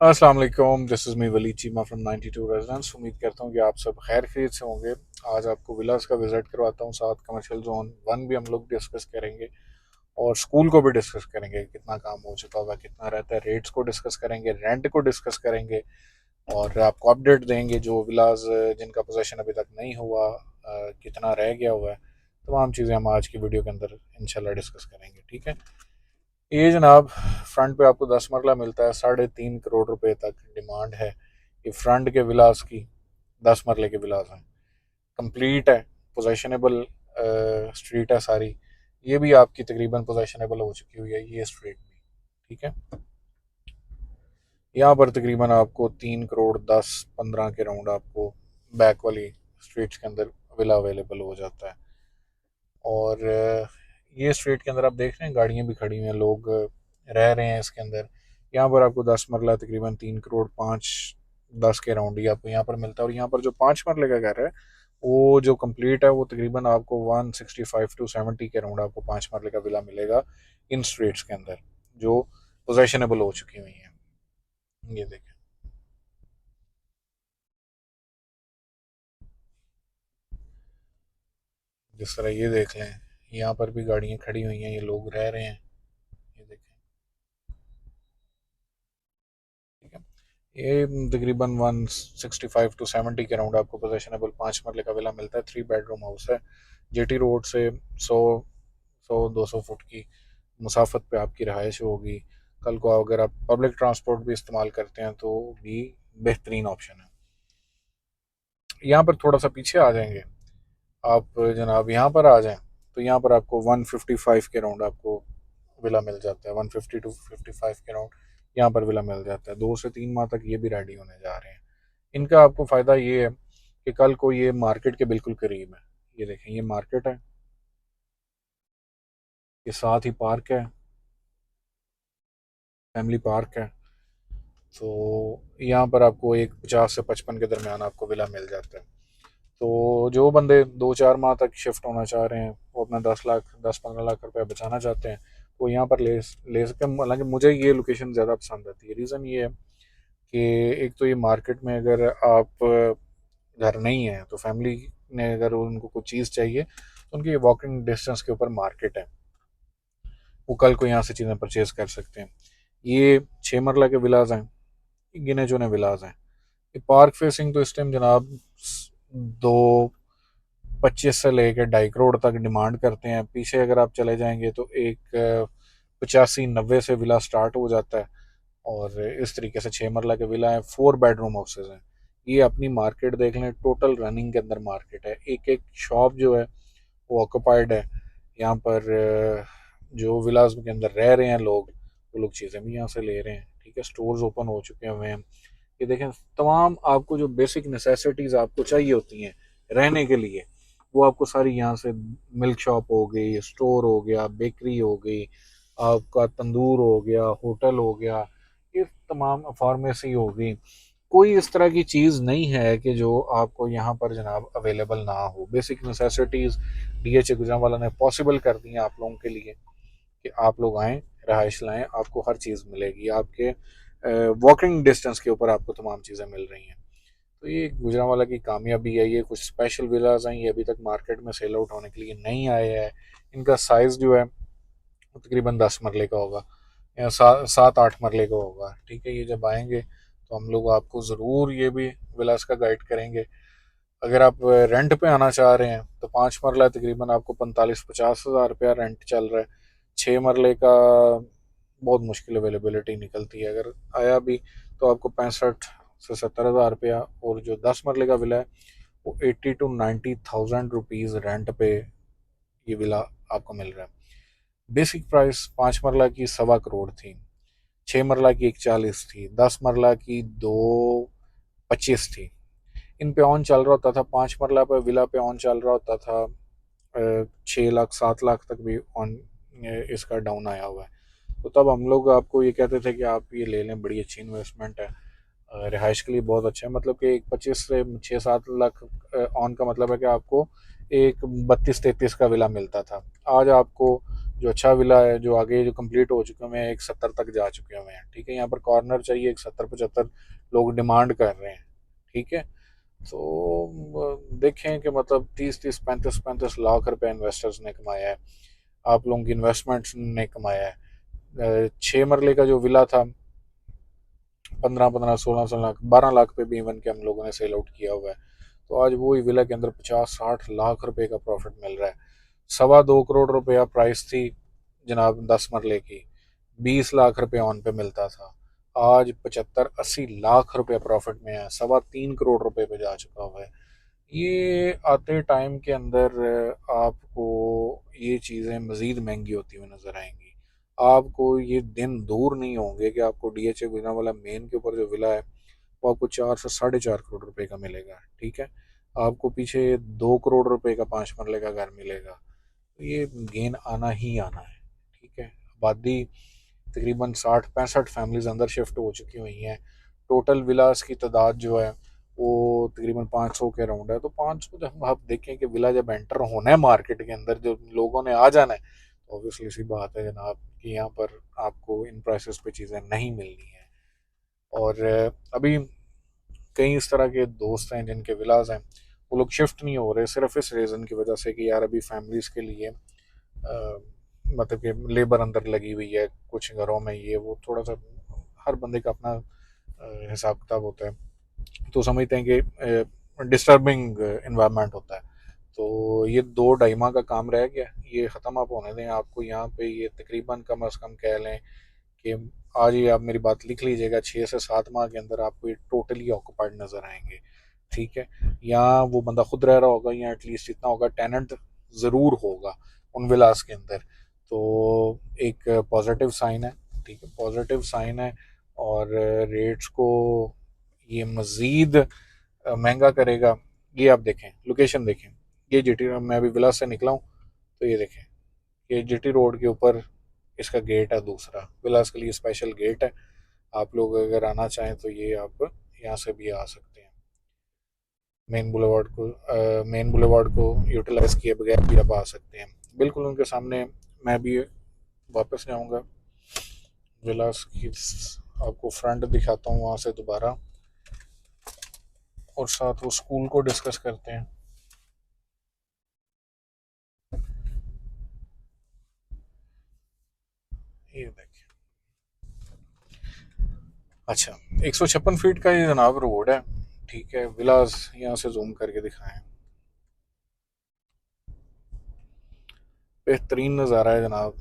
अस्सलाम वालेकुम, this is me Wali Cheema from 92 residence. उम्मीद करता हूँ कि आप सब खैर खैरियत से होंगे। आज आपको विलास का विज़िट करवाता हूँ, साथ कमर्शियल जोन वन भी हम लोग डिस्कस करेंगे और स्कूल को भी डिस्कस करेंगे, कितना काम हो चुका हुआ, कितना रहता है, रेट्स को डिस्कस करेंगे, रेंट को डिस्कस करेंगे और आपको अपडेट देंगे जो विलास जिनका पोजेशन अभी तक नहीं हुआ, कितना रह गया हुआ है। तमाम चीज़ें हम आज की वीडियो के अंदर इंशाल्लाह डिस्कस करेंगे, ठीक है। ये जनाब फ्रंट पे आपको 10 मरला मिलता है, 3.5 करोड़ रुपए तक डिमांड है। ये फ्रंट के विलास की 10 मरले के विलास हैं, कंप्लीट है, पोजेशनेबल स्ट्रीट है सारी। ये भी आपकी तकरीबन पोजेशनेबल हो चुकी हुई है, ये स्ट्रीट भी, ठीक है। यहाँ पर तकरीबन आपको 3 करोड़ 10 15 के राउंड आपको बैक वाली स्ट्रीट्स के अंदर विला अवेलेबल हो जाता है। और ये स्ट्रीट के अंदर आप देख रहे हैं गाड़ियाँ भी खड़ी हुई हैं, लोग रह रहे हैं इसके अंदर। यहाँ पर आपको 10 मरला तकरीबन 3 करोड़ 5 10 के राउंड ही आपको यहाँ पर मिलता है। और यहाँ पर जो 5 मरले का घर है वो जो कंप्लीट है वो तकरीबन आपको 165 to 70 के राउंड आपको 5 मरले का विला मिलेगा इन स्ट्रीट्स के अंदर, जो पोजेशनेबल हो चुकी हुई हैं। ये देखें, जिस तरह ये देख लें, यहाँ पर भी गाड़ियाँ खड़ी हुई हैं, ये लोग रह रहे हैं। ये देखें, ठीक है। ये तकरीबन 165 to 70 के राउंड आपको पोजेशनेबल 5 मरले का विला मिलता है। 3 बेडरूम हाउस है, जेटी रोड से 100 100 200 फुट की मुसाफत पे आपकी रहायश होगी। कल को अगर आप पब्लिक ट्रांसपोर्ट भी इस्तेमाल करते हैं तो भी बेहतरीन ऑप्शन है। यहाँ पर थोड़ा सा पीछे आ जाएंगे आप जनाब, यहाँ पर आ जाएं तो यहाँ पर आपको 155 के राउंड आपको विला मिल जाता है। 150 to 55 के राउंड यहाँ पर विला मिल जाता है। 2 से 3 माह तक ये भी रेडी होने जा रहे हैं। इनका आपको फ़ायदा ये है कि कल को ये मार्केट के बिल्कुल करीब है। ये देखें, ये मार्केट है, ये साथ ही पार्क है, फैमिली पार्क है। तो यहाँ पर आपको एक 50 से 55 के दरमियान आपको विला मिल जाता है। तो जो बंदे 2 4 माह तक शिफ्ट होना चाह रहे हैं, वो अपना 10 लाख 10 15 लाख रुपया बचाना चाहते हैं, वो यहाँ पर ले ले सकते हैं। हालांकि मुझे ये लोकेशन ज़्यादा पसंद आती है। रीज़न ये है कि एक तो ये मार्केट में अगर आप घर नहीं है तो फैमिली ने अगर उनको कुछ चीज़ चाहिए तो उनकी वॉकिंग डिस्टेंस के ऊपर मार्केट है, वो कल को यहाँ से चीज़ें परचेज कर सकते हैं। ये 6 मरला के विलाज हैं, गिने चुने विलाज हैं। ये पार्क फेसिंग तो इस टाइम जनाब 225 से लेकर 2.5 करोड़ तक डिमांड करते हैं। पीछे अगर आप चले जाएंगे तो एक 85 90 से विला स्टार्ट हो जाता है। और इस तरीके से 6 मरला के विला हैं, 4 बेडरूम हाउसेज हैं। ये अपनी मार्केट देख लें, टोटल रनिंग के अंदर मार्केट है। एक एक शॉप जो है वो ऑक्यूपाइड है। यहाँ पर जो विलास के अंदर रह रहे हैं लोग, वो लोग चीज़ें भी यहाँ से ले रहे हैं, ठीक है। स्टोर्स ओपन हो चुके हुए हैं। ये देखें, तमाम आपको जो बेसिक नेसेसिटीज़ आपको चाहिए होती हैं रहने के लिए, वो आपको सारी यहाँ से, मिल्क शॉप हो गई, स्टोर हो गया, बेकरी हो गई, आपका तंदूर हो गया, होटल हो गया, ये तमाम फार्मेसी हो गई। कोई इस तरह की चीज़ नहीं है कि जो आपको यहाँ पर जनाब अवेलेबल ना हो। बेसिक नेसेसिटीज़ डीएचए गुजरांवाला ने पॉसिबल कर दी हैं आप लोगों के लिए कि आप लोग आएँ, रहायश लाएँ, आपको हर चीज़ मिलेगी। आपके वॉकिंग डिस्टेंस के ऊपर आपको तमाम चीज़ें मिल रही हैं। तो ये गुजरांवाला की कामयाबी है। ये कुछ स्पेशल विलाज हैं, ये अभी तक मार्केट में सेल आउट होने के लिए नहीं आए हैं। इनका साइज़ जो है वो तकरीबन 10 मरले का होगा या 7 8 मरले का होगा, ठीक है। ये जब आएंगे तो हम लोग आपको ज़रूर ये भी विलास का गाइड करेंगे। अगर आप रेंट पे आना चाह रहे हैं तो 5 मरला तकरीबन आपको 45 50 हज़ार रुपया रेंट चल रहा है। 6 मरले का बहुत मुश्किल अवेलेबिलिटी निकलती है। अगर आया भी तो आपको 65 से 70 हज़ार रुपया। और जो 10 मरले का विला है वो 80 to 90 थाउजेंड रुपीज़ रेंट पे ये विला आपको मिल रहा है। बेसिक प्राइस 5 मरला की 1.25 करोड़ थी, 6 मरला की 140 थी, 10 मरला की 225 थी। इन पे ऑन चल रहा होता था। 5 मरला पे विला पे ऑन चल रहा होता था 6 लाख 7 लाख तक भी ऑन इसका डाउन आया हुआ है। तो तब हम लोग आपको ये कहते थे कि आप ये ले लें, बड़ी अच्छी इन्वेस्टमेंट है, रिहाइश के लिए बहुत अच्छा है। मतलब कि एक 25 से 6 7 लाख ऑन का मतलब है कि आपको एक 32 33 का विला मिलता था। आज आपको जो अच्छा विला है, जो आगे जो कंप्लीट हो चुके हुए हैं, 170 तक जा चुके हुए हैं। ठीक है, यहाँ पर कॉर्नर चाहिए 170-75 लोग डिमांड कर रहे हैं। ठीक है, तो देखें कि मतलब 30-30 35-35 लाख रुपए इन्वेस्टर्स ने कमाया है, आप लोगों की इन्वेस्टमेंट ने कमाया है। 6 मरले का जो विला था 15-15 16 लाख 12 लाख पे भी इवन के हम लोगों ने सेल आउट किया हुआ है। तो आज वो ही विला के अंदर 50-60 लाख रुपए का प्रॉफिट मिल रहा है। 2.25 करोड़ रुपया प्राइस थी जनाब 10 मरले की, 20 लाख रुपए ऑन पे मिलता था। आज 75-80 लाख रुपए प्रॉफिट में है, 3.25 करोड़ रुपए पे जा चुका हुआ है। ये आते टाइम के अंदर आपको ये चीज़ें मज़ीद महंगी होती हुई नज़र आएंगी। आपको ये दिन दूर नहीं होंगे कि आपको डीएचए बिना वाला मेन के ऊपर जो विला है वो आपको 4 से 4.5 करोड़ रुपए का मिलेगा। ठीक है, आपको पीछे 2 करोड़ रुपए का 5 मरले का घर मिलेगा। तो ये गेन आना ही आना है। ठीक है, आबादी तकरीबन 60-65 फैमिलीज अंदर शिफ्ट हो चुकी हुई हैं। टोटल विलास की तादाद जो है वो तकरीबन 500 के अराउंड है। तो 500 जब आप देखें कि विला जब एंटर होना है मार्केट के अंदर, जो लोगों ने आ जाना है, तो ऑब्वियसली सी बात है जनाब कि यहाँ पर आपको इन प्राइसेस पे चीज़ें नहीं मिलनी है। और अभी कई इस तरह के दोस्त हैं जिनके विलास हैं, वो लोग शिफ्ट नहीं हो रहे सिर्फ इस रीज़न की वजह से कि यार अभी फैमिलीज़ के लिए मतलब कि लेबर अंदर लगी हुई है कुछ घरों में, ये वो थोड़ा सा हर बंदे का अपना हिसाब किताब होता है। तो समझते हैं कि डिस्टर्बिंग इन्वायरमेंट होता है। तो ये 2 ढाई माह का काम रह गया, ये ख़त्म आप होने दें। आपको यहाँ पे ये तकरीबन कम अज़ कम कह लें कि आज ही आप मेरी बात लिख लीजिएगा, 6 से 7 माह के अंदर आपको ये टोटली ऑक्यूपाइड नज़र आएंगे। ठीक है, यहाँ वो बंदा खुद रह रहा होगा या एटलीस्ट इतना होगा टेनेंट ज़रूर होगा उन विलास के अंदर। तो एक पॉजिटिव साइन है। ठीक है, पॉजिटिव साइन है। और रेट्स को ये मज़ीद महंगा करेगा। ये आप देखें, लोकेशन देखें, ये जीटी, मैं अभी विलास से निकला हूँ तो ये देखें, ये जीटी रोड के ऊपर इसका गेट है, दूसरा विलास के लिए स्पेशल गेट है। आप लोग अगर आना चाहें तो ये आप यहाँ से भी आ सकते हैं। मेन बुलेवार्ड को यूटिलाइज किए बगैर भी आप आ सकते हैं। बिल्कुल उनके सामने मैं भी वापस जाऊँगा विलास की, आपको फ्रंट दिखाता हूँ वहाँ से दोबारा, और साथ वो स्कूल को डिस्कस करते हैं। ये देखिए, अच्छा, 156 फीट का ये जनाब रोड है। ठीक है, विलास यहाँ से जूम करके दिखाएं, बेहतरीन नज़ारा है जनाब।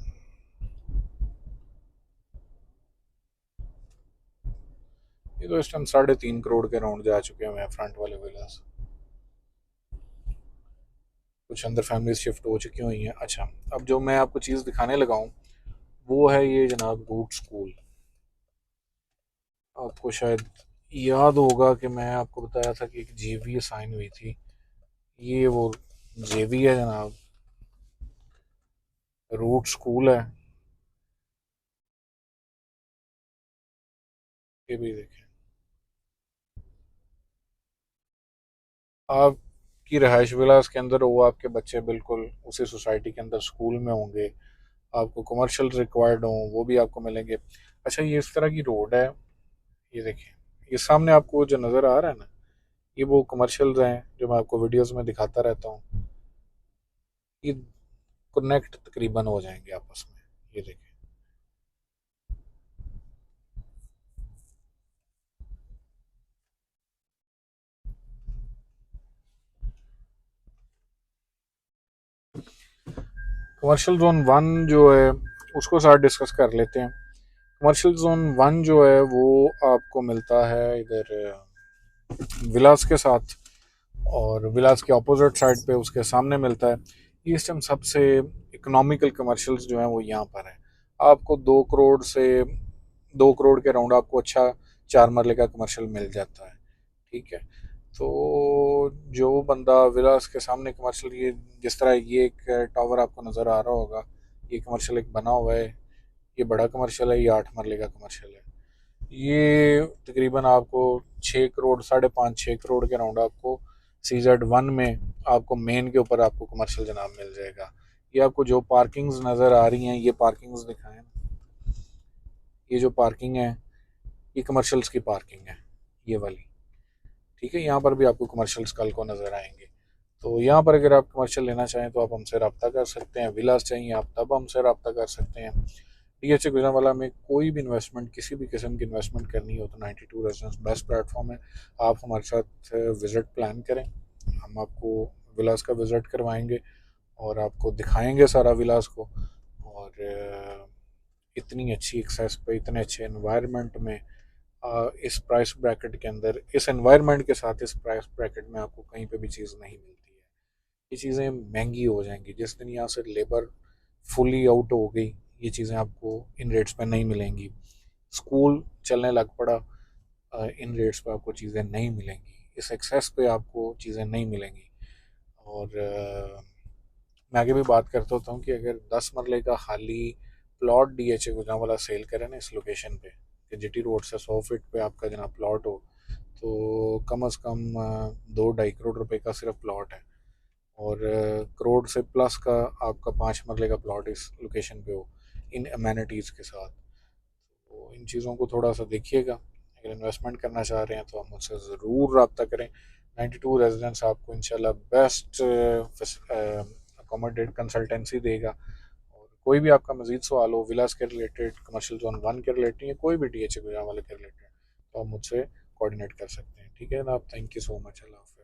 ये तो इस टाइम 3.5 करोड़ के राउंड जा चुके हैं फ्रंट वाले विलास। कुछ अंदर फैमिलीज शिफ्ट हो चुकी हुई हैं। अच्छा, अब जो मैं आपको चीज़ दिखाने लगा हूँ वो है ये जनाब रूट स्कूल। आपको शायद याद होगा कि मैं आपको बताया था कि एक जेवी साइन हुई थी, ये वो जेवी है जनाब, रूट स्कूल है। ये भी देखें, आपकी रहायश विलास के अंदर हो, आपके बच्चे बिल्कुल उसी सोसाइटी के अंदर स्कूल में होंगे, आपको कमर्शियल रिक्वायर्ड हो वो भी आपको मिलेंगे। अच्छा, ये इस तरह की रोड है, ये देखिए, ये सामने आपको जो नज़र आ रहा है ना, ये वो कमर्शियल्स हैं जो मैं आपको वीडियोस में दिखाता रहता हूँ। ये कनेक्ट तकरीबन हो जाएंगे आपस में। ये देखिए, कमर्शियल जोन वन जो है उसको साथ डिस्कस कर लेते हैं। कमर्शियल जोन वन जो है वो आपको मिलता है इधर विलास के साथ, और विलास के अपोजिट साइड पे उसके सामने मिलता है। इस टाइम सबसे इकोनॉमिकल कमर्शियल्स जो हैं वो यहाँ पर है। आपको 2 करोड़ के राउंड आपको अच्छा 4 मरले का कमर्शियल मिल जाता है। ठीक है, तो जो बंदा विलास के सामने कमर्शियल, ये जिस तरह ये एक टावर आपको नज़र आ रहा होगा, ये कमर्शियल एक बना हुआ है, ये बड़ा कमर्शियल है, ये 8 मरले का कमर्शियल है। ये तकरीबन आपको 6 करोड़, 5.5-6 करोड़ के राउंड आपको CZ1 में आपको मेन के ऊपर आपको कमर्शियल जनाब मिल जाएगा। ये आपको जो पार्किंग्स नज़र आ रही हैं, ये पार्किंग्स दिखाएं। ये जो पार्किंग है, ये कमर्शियल्स की पार्किंग है, ये वाली। ठीक है, यहाँ पर भी आपको कमर्शियल्स कल को नज़र आएंगे। तो यहाँ पर अगर आप कमर्शियल लेना चाहें तो आप हमसे रब्ता कर सकते हैं। विलास चाहिए आप तब हमसे रब्ता कर सकते हैं। डीएचए गुजरांवाला में कोई भी इन्वेस्टमेंट, किसी भी किस्म की इन्वेस्टमेंट करनी हो तो 92 रेजिडेंस बेस्ट प्लेटफॉर्म है। आप हमारे साथ विज़िट प्लान करें, हम आपको विलास का विज़िट करवाएंगे और आपको दिखाएंगे सारा विलास को। और इतनी अच्छी एक्सेस पे, इतने अच्छे एनवायरनमेंट में, इस प्राइस ब्रैकेट के अंदर, इस एनवायरनमेंट के साथ, इस प्राइस ब्रैकेट में आपको कहीं पे भी चीज़ नहीं मिलती है। ये चीज़ें महंगी हो जाएंगी जिस दिन यहाँ से लेबर फुली आउट हो गई। ये चीज़ें आपको इन रेट्स पे नहीं मिलेंगी। स्कूल चलने लग पड़ा, इन रेट्स पे आपको चीज़ें नहीं मिलेंगी, इस एक्सेस पे आपको चीज़ें नहीं मिलेंगी। और मैं आगे भी बात करता होता हूँ कि अगर 10 मरले का खाली प्लॉट डीएचए गुजरांवाला सेल करें ना इस लोकेशन पे, कि जीटी रोड से 100 फीट पे आपका जना प्लॉट हो, तो कम से कम 2-2.5 करोड़ रुपए का सिर्फ प्लॉट है। और करोड़ से प्लस का आपका 5 मरले का प्लॉट इस लोकेशन पे हो, इन अमेनिटीज़ के साथ। तो इन चीज़ों को थोड़ा सा देखिएगा। अगर इन्वेस्टमेंट करना चाह रहे हैं तो आप मुझसे ज़रूर रब्ता करें। 92 रेजिडेंस आपको इंशाल्लाह बेस्ट अकोमोडेट कंसल्टेंसी देगा। और कोई भी आपका मजीद सवाल हो विलास के रिलेटेड, कमर्शियल जोन 1 के रिलेटेड, या कोई भी डीएचए वाले के रिलेटेड, तो आप मुझसे कोऑर्डिनेट कर सकते हैं। ठीक है ना आप, थैंक यू सो मच, अल्लाह हाफ़िज़।